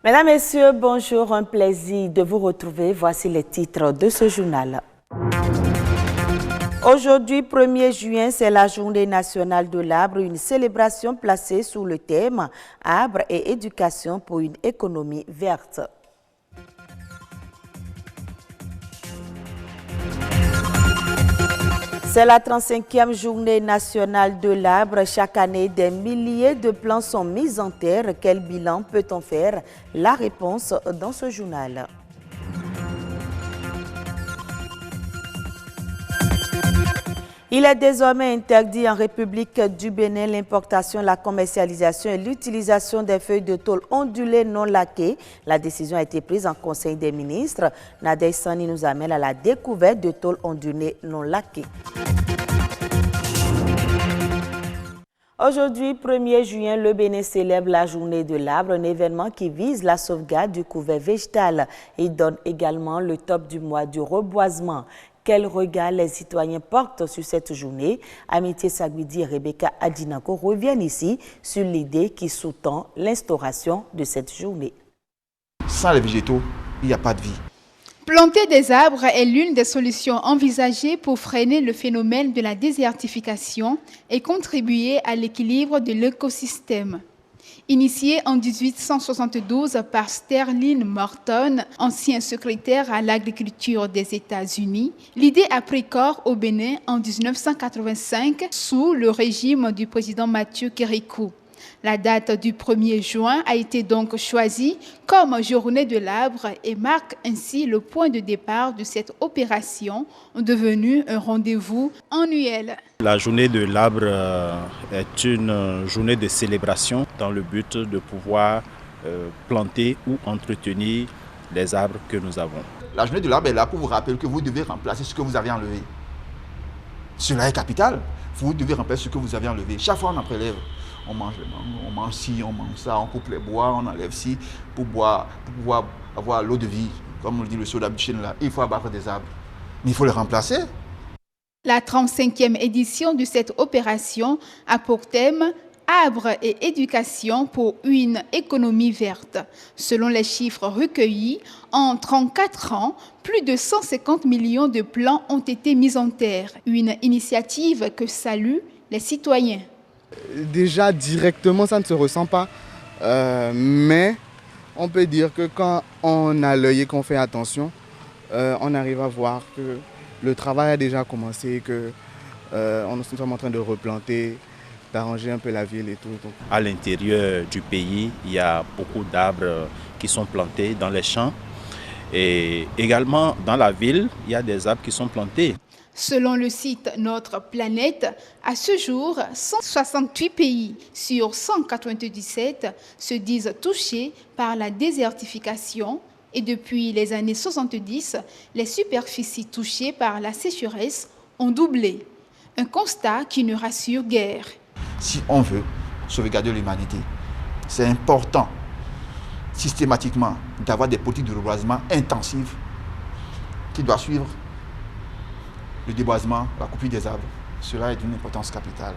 Mesdames, Messieurs, bonjour, un plaisir de vous retrouver. Voici les titres de ce journal. Aujourd'hui, 1er juin, c'est la journée nationale de l'arbre, une célébration placée sous le thème « Arbre et éducation pour une économie verte ». C'est la 35e journée nationale de l'arbre. Chaque année, des milliers de plants sont mis en terre. Quel bilan peut-on faire? La réponse dans ce journal. Il est désormais interdit en République du Bénin l'importation, la commercialisation et l'utilisation des feuilles de tôle ondulées non laquées. La décision a été prise en Conseil des ministres. Nadej Sani nous amène à la découverte de tôles ondulées non laquées. Aujourd'hui, 1er juin, le Bénin célèbre la journée de l'arbre, un événement qui vise la sauvegarde du couvert végétal. Il donne également le top du mois du reboisement. Quel regard les citoyens portent sur cette journée? Amitié Sagwidi et Rebecca Adinako reviennent ici sur l'idée qui sous-tend l'instauration de cette journée. Sans les végétaux, il n'y a pas de vie. Planter des arbres est l'une des solutions envisagées pour freiner le phénomène de la désertification et contribuer à l'équilibre de l'écosystème. Initiée en 1872 par Sterling Morton, ancien secrétaire à l'agriculture des États-Unis, l'idée a pris corps au Bénin en 1985 sous le régime du président Mathieu Kérékou. La date du 1er juin a été donc choisie comme journée de l'arbre et marque ainsi le point de départ de cette opération devenue un rendez-vous annuel. La journée de l'arbre est une journée de célébration dans le but de pouvoir planter ou entretenir les arbres que nous avons. La journée de l'arbre est là pour vous rappeler que vous devez remplacer ce que vous avez enlevé. Cela est capital. Vous devez remplacer ce que vous avez enlevé. Chaque fois on en prélève. On mange les mangues, on mange ci, on mange ça, on coupe les bois, on enlève ci pour pouvoir avoir l'eau de vie. Comme on le dit le soda Duchesne là, il faut abattre des arbres. Mais il faut les remplacer. La 35e édition de cette opération a pour thème Arbre et éducation pour une économie verte. Selon les chiffres recueillis, en 34 ans, plus de 150 millions de plants ont été mis en terre. Une initiative que saluent les citoyens. Déjà directement ça ne se ressent pas, mais on peut dire que quand on a l'œil et qu'on fait attention, on arrive à voir que le travail a déjà commencé, que nous sommes en train de replanter, d'arranger un peu la ville et tout. À l'intérieur du pays, il y a beaucoup d'arbres qui sont plantés dans les champs et également dans la ville, il y a des arbres qui sont plantés. Selon le site Notre Planète, à ce jour, 168 pays sur 197 se disent touchés par la désertification et depuis les années 70, les superficies touchées par la sécheresse ont doublé. Un constat qui ne rassure guère. Si on veut sauvegarder l'humanité, c'est important systématiquement d'avoir des politiques de reboisement intensives qui doivent suivre le déboisement, la coupure des arbres. Cela est d'une importance capitale.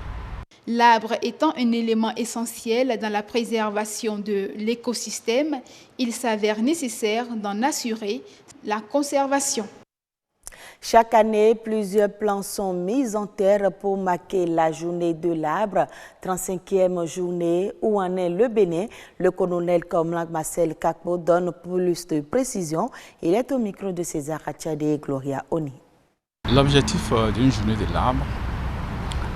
L'arbre étant un élément essentiel dans la préservation de l'écosystème, il s'avère nécessaire d'en assurer la conservation. Chaque année, plusieurs plants sont mis en terre pour marquer la journée de l'arbre. 35e journée, où en est le Bénin? Le colonel Komlang Marcel Kakbo donne plus de précision. Il est au micro de César Achade et Gloria Oni. L'objectif d'une journée de l'arbre,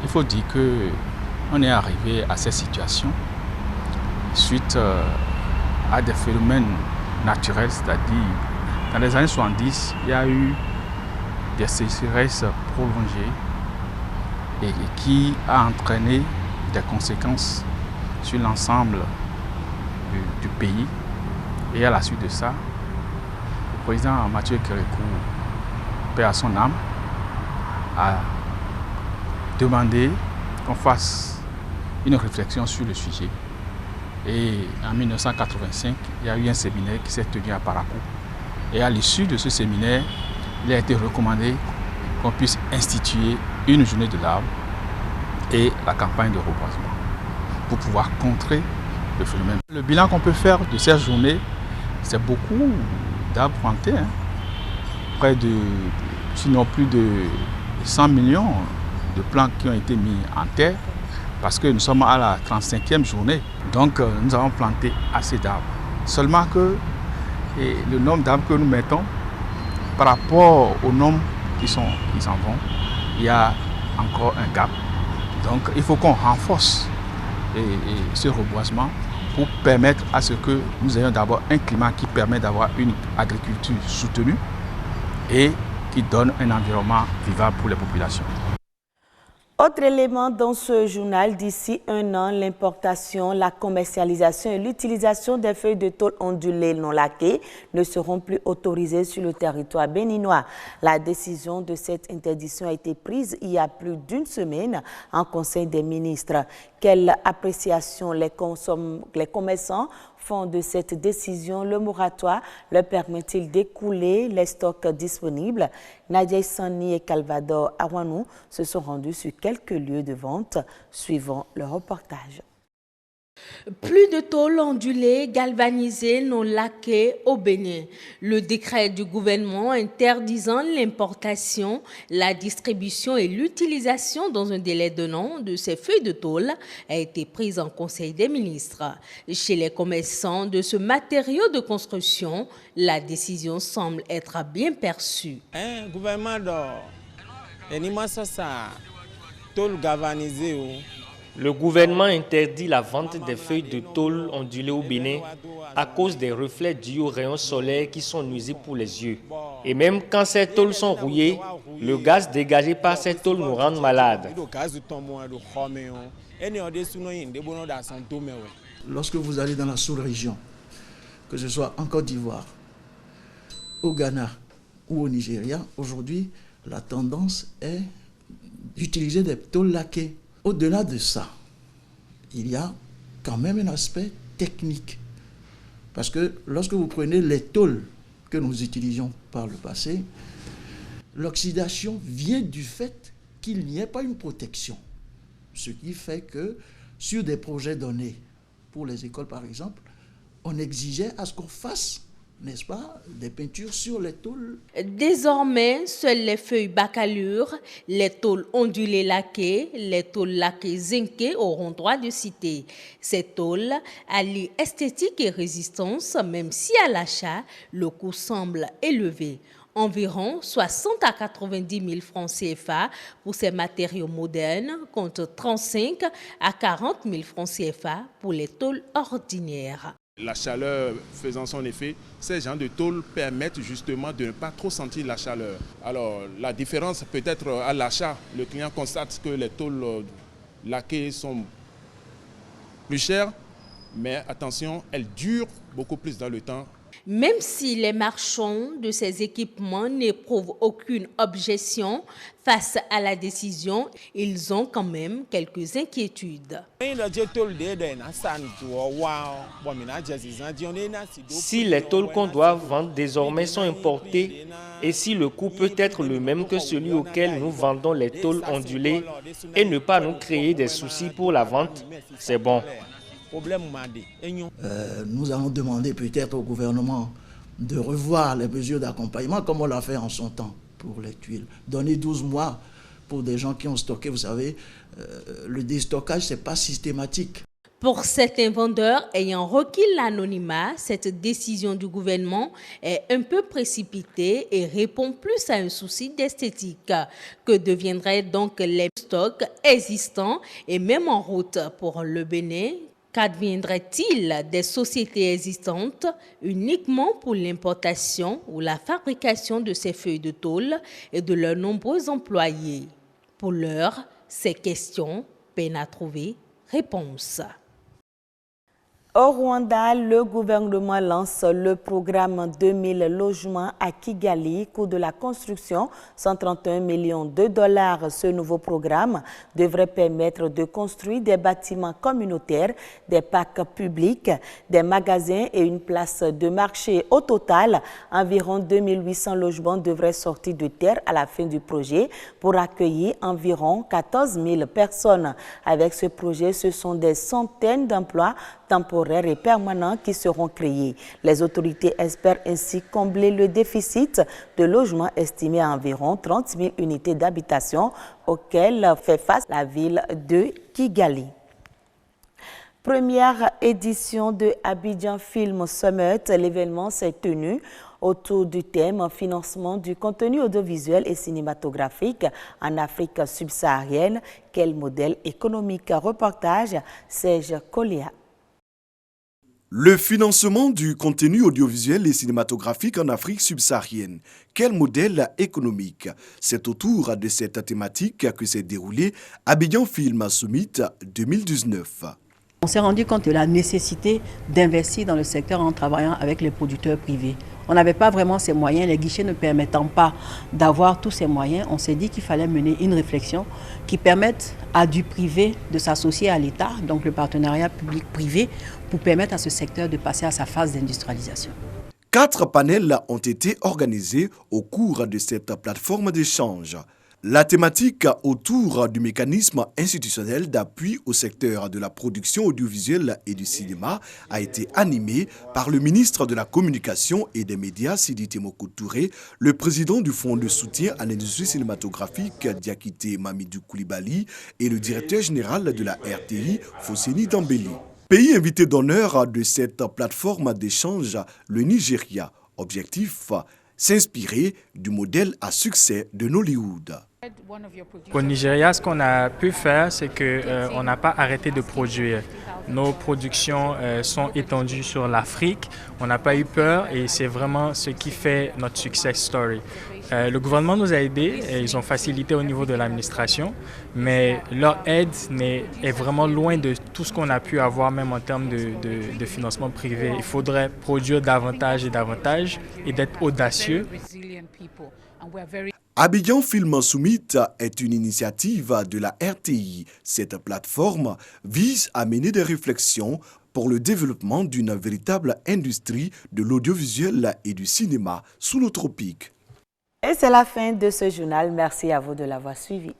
il faut dire qu'on est arrivé à cette situation suite à des phénomènes naturels, c'est-à-dire dans les années 70, il y a eu des sécheresses prolongées et qui a entraîné des conséquences sur l'ensemble du pays. Et à la suite de ça, le président Mathieu Kérékou, paix à son âme, a demandé qu'on fasse une réflexion sur le sujet. Et en 1985, il y a eu un séminaire qui s'est tenu à Parakou. Et à l'issue de ce séminaire, il a été recommandé qu'on puisse instituer une journée de l'arbre et la campagne de reboisement pour pouvoir contrer le phénomène. Le bilan qu'on peut faire de cette journée, c'est beaucoup d'arbres plantés. Hein. Près de, sinon plus de 100 millions de plants qui ont été mis en terre, parce que nous sommes à la 35e journée. Donc nous avons planté assez d'arbres. Seulement que le nombre d'arbres que nous mettons, par rapport au nombre qui s'en vont, il y a encore un gap. Donc il faut qu'on renforce ce reboisement pour permettre à ce que nous ayons d'abord un climat qui permet d'avoir une agriculture soutenue et qui donne un environnement vivable pour les populations. Autre élément dans ce journal, d'ici un an, l'importation, la commercialisation et l'utilisation des feuilles de tôle ondulées non laquées ne seront plus autorisées sur le territoire béninois. La décision de cette interdiction a été prise il y a plus d'une semaine en Conseil des ministres. Quelle appréciation les commerçants font de cette décision? Le moratoire leur permet-il d'écouler les stocks disponibles? Nadia Sani et Calvador Awanou se sont rendus sur quelques lieux de vente, suivant le reportage. Plus de tôles ondulées galvanisées non laquées au Bénin. Le décret du gouvernement interdisant l'importation, la distribution et l'utilisation dans un délai d'un an de ces feuilles de tôle a été pris en Conseil des ministres. Chez les commerçants de ce matériau de construction, la décision semble être bien perçue. Un gouvernement d'or, tôle galvanisée. Le gouvernement interdit la vente des feuilles de tôle ondulées au Bénin à cause des reflets dus aux rayons solaires qui sont nuisibles pour les yeux. Et même quand ces tôles sont rouillées, le gaz dégagé par ces tôles nous rend malades. Lorsque vous allez dans la sous-région, que ce soit en Côte d'Ivoire, au Ghana ou au Nigeria, aujourd'hui, la tendance est d'utiliser des tôles laquées. Au-delà de ça, il y a quand même un aspect technique. Parce que lorsque vous prenez les tôles que nous utilisions par le passé, l'oxydation vient du fait qu'il n'y ait pas une protection. Ce qui fait que sur des projets donnés, pour les écoles par exemple, on exigeait à ce qu'on fasse, n'est-ce pas, des peintures sur les tôles. Désormais, seules les feuilles bacalures, les tôles ondulées laquées, les tôles laquées zinquées auront droit de citer. Ces tôles allient esthétique et résistance, même si à l'achat, le coût semble élevé. Environ 60 à 90 000 francs CFA pour ces matériaux modernes, contre 35 à 40 000 francs CFA pour les tôles ordinaires. La chaleur faisant son effet, ces genres de tôles permettent justement de ne pas trop sentir la chaleur. Alors la différence peut-être à l'achat, le client constate que les tôles laquées sont plus chères, mais attention, elles durent beaucoup plus dans le temps. Même si les marchands de ces équipements n'éprouvent aucune objection face à la décision, ils ont quand même quelques inquiétudes. Si les tôles qu'on doit vendre désormais sont importées et si le coût peut être le même que celui auquel nous vendons les tôles ondulées et ne pas nous créer des soucis pour la vente, c'est bon. Nous allons demander peut-être au gouvernement de revoir les mesures d'accompagnement comme on l'a fait en son temps pour les tuiles. Donner 12 mois pour des gens qui ont stocké, vous savez, le déstockage, ce n'est pas systématique. Pour certains vendeurs ayant requis l'anonymat, cette décision du gouvernement est un peu précipitée et répond plus à un souci d'esthétique. Que deviendraient donc les stocks existants et même en route pour le Bénin? Qu'adviendrait-il des sociétés existantes uniquement pour l'importation ou la fabrication de ces feuilles de tôle et de leurs nombreux employés? Pour l'heure, ces questions peinent à trouver réponse. Au Rwanda, le gouvernement lance le programme 2000 logements à Kigali, coût de la construction, 131 millions de dollars. Ce nouveau programme devrait permettre de construire des bâtiments communautaires, des parcs publics, des magasins et une place de marché. Au total, environ 2800 logements devraient sortir de terre à la fin du projet pour accueillir environ 14 000 personnes. Avec ce projet, ce sont des centaines d'emplois temporaires et permanents qui seront créés. Les autorités espèrent ainsi combler le déficit de logements estimé à environ 30 000 unités d'habitation auxquelles fait face la ville de Kigali. Première édition de Abidjan Film Summit, l'événement s'est tenu autour du thème « Financement du contenu audiovisuel et cinématographique en Afrique subsaharienne. Quel modèle économique ?» Reportage Serge Kolia. Le financement du contenu audiovisuel et cinématographique en Afrique subsaharienne. Quel modèle économique? C'est autour de cette thématique que s'est déroulé Abidjan Film Summit 2019. On s'est rendu compte de la nécessité d'investir dans le secteur en travaillant avec les producteurs privés. On n'avait pas vraiment ces moyens, les guichets ne permettant pas d'avoir tous ces moyens. On s'est dit qu'il fallait mener une réflexion qui permette à du privé de s'associer à l'État, donc le partenariat public-privé, pour permettre à ce secteur de passer à sa phase d'industrialisation. 4 panels ont été organisés au cours de cette plateforme d'échange. La thématique autour du mécanisme institutionnel d'appui au secteur de la production audiovisuelle et du cinéma a été animée par le ministre de la Communication et des Médias, Sidi Temoko Touré, le président du Fonds de soutien à l'industrie cinématographique, Diakité Mamidou Koulibaly, et le directeur général de la RTI, Fosseni Dambeli. Pays invité d'honneur de cette plateforme d'échange, le Nigeria. Objectif, s'inspirer du modèle à succès de Nollywood. Au Nigeria, ce qu'on a pu faire, c'est qu'on n'a pas arrêté de produire. Nos productions sont étendues sur l'Afrique. On n'a pas eu peur et c'est vraiment ce qui fait notre success story. Le gouvernement nous a aidés, et ils ont facilité au niveau de l'administration, mais leur aide est vraiment loin de tout ce qu'on a pu avoir, même en termes de financement privé. Il faudrait produire davantage et davantage et d'être audacieux. Abidjan Film Summit est une initiative de la RTI. Cette plateforme vise à mener des réflexions pour le développement d'une véritable industrie de l'audiovisuel et du cinéma sous nos tropiques. Et c'est la fin de ce journal. Merci à vous de l'avoir suivi.